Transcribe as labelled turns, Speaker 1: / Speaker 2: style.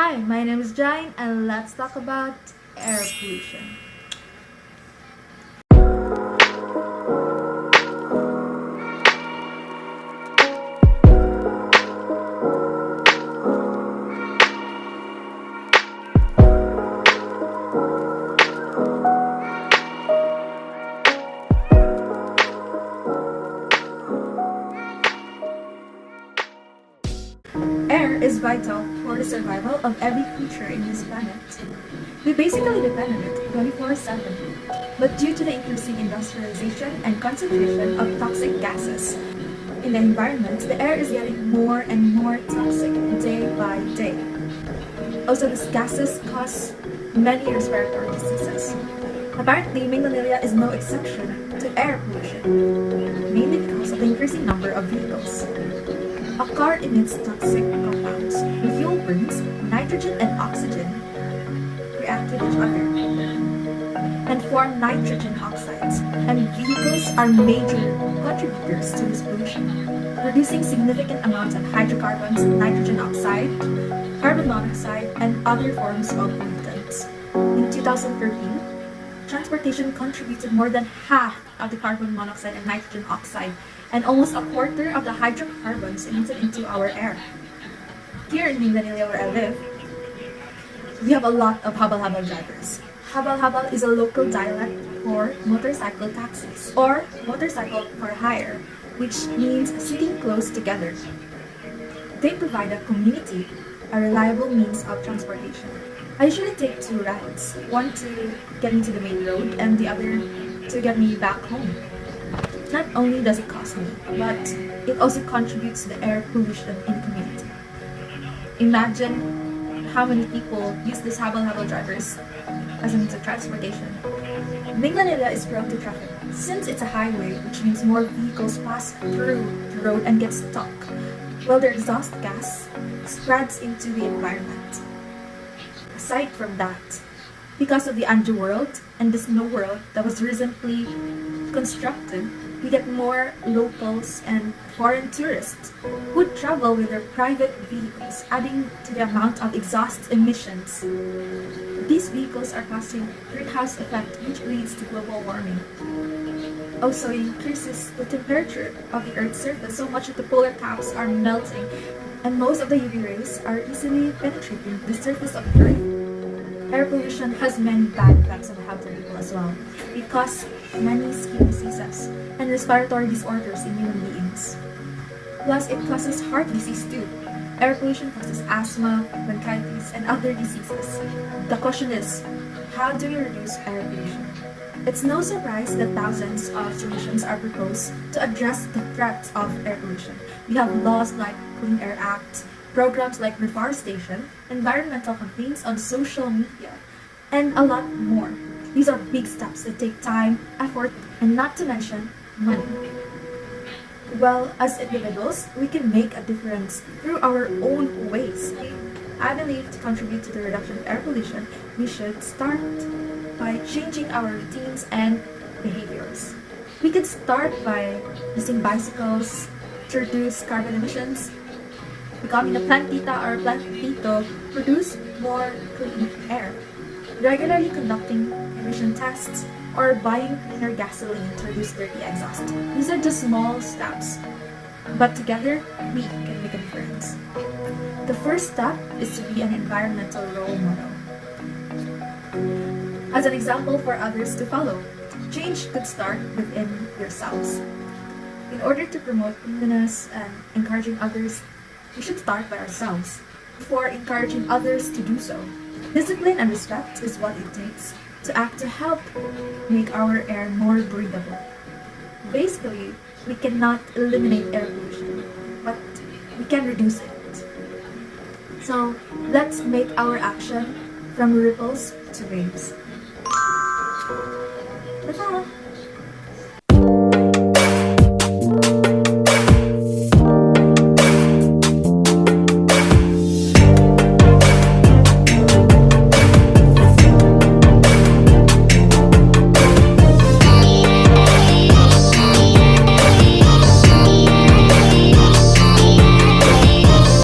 Speaker 1: Hi, my name is Jane and let's talk about air pollution. Air is vital for the survival of every creature in this planet. We basically depend on it 24/7. But due to the increasing industrialization and concentration of toxic gases in the environment, the air is getting more and more toxic day by day. Also, these gases cause many respiratory diseases. Apparently, malaria is no exception to air pollution, mainly because of the increasing number of vehicles. A car emits toxic compounds. The fuel burns, nitrogen and oxygen react with each other and form nitrogen oxides, and vehicles are major contributors to this pollution, producing significant amounts of hydrocarbons, nitrogen oxide, carbon monoxide, and other forms of pollutants. In 2013, transportation contributed more than half of the carbon monoxide and nitrogen oxide and almost a quarter of the hydrocarbons emitted into our air. Here in Manila, where I live, we have a lot of habal-habal drivers. Habal-habal is a local dialect for motorcycle taxis or motorcycle for hire, which means sitting close together. They provide a community a reliable means of transportation. I usually take two rides, one to get me to the main road and the other to get me back home. Not only does it cost me, but it also contributes to the air pollution in the community. Imagine how many people use these habal-habal drivers as a means of transportation. Manila is prone to traffic since it's a highway, which means more vehicles pass through the road and get stuck, while their exhaust gas spreads into the environment. Aside from that, because of the underworld and the snow world that was recently constructed, we get more locals and foreign tourists who travel with their private vehicles, adding to the amount of exhaust emissions. These vehicles are causing greenhouse effect, which leads to global warming. Also, it increases the temperature of the Earth's surface so much that the polar caps are melting, and most of the UV rays are easily penetrating the surface of the Earth. Air pollution has many bad effects on the health of people as well. It causes many skin diseases and respiratory disorders in human beings. Plus, it causes heart disease too. Air pollution causes asthma, bronchitis, and other diseases. The question is, how do we reduce air pollution? It's no surprise that thousands of solutions are proposed to address the threats of air pollution. We have laws like Clean Air Act, programs like reforestation, environmental campaigns on social media, and a lot more. These are big steps that take time, effort, and not to mention money. Well, as individuals, we can make a difference through our own ways. I believe to contribute to the reduction of air pollution, we should start by changing our routines and behaviors. We could start by using bicycles to reduce carbon emissions, becoming a plantita or plantito, produce more clean air, regularly conducting emission tests, or buying cleaner gasoline to reduce dirty exhaust. These are just small steps, but together we can make a difference. The first step is to be an environmental role model, as an example for others to follow. Change could start within yourselves. In order to promote cleanliness and encouraging others, we should start by ourselves before encouraging others to do so. Discipline and respect is what it takes to act to help make our air more breathable. Basically, we cannot eliminate air pollution, but we can reduce it. So let's make our action from ripples to waves. Ta-ta!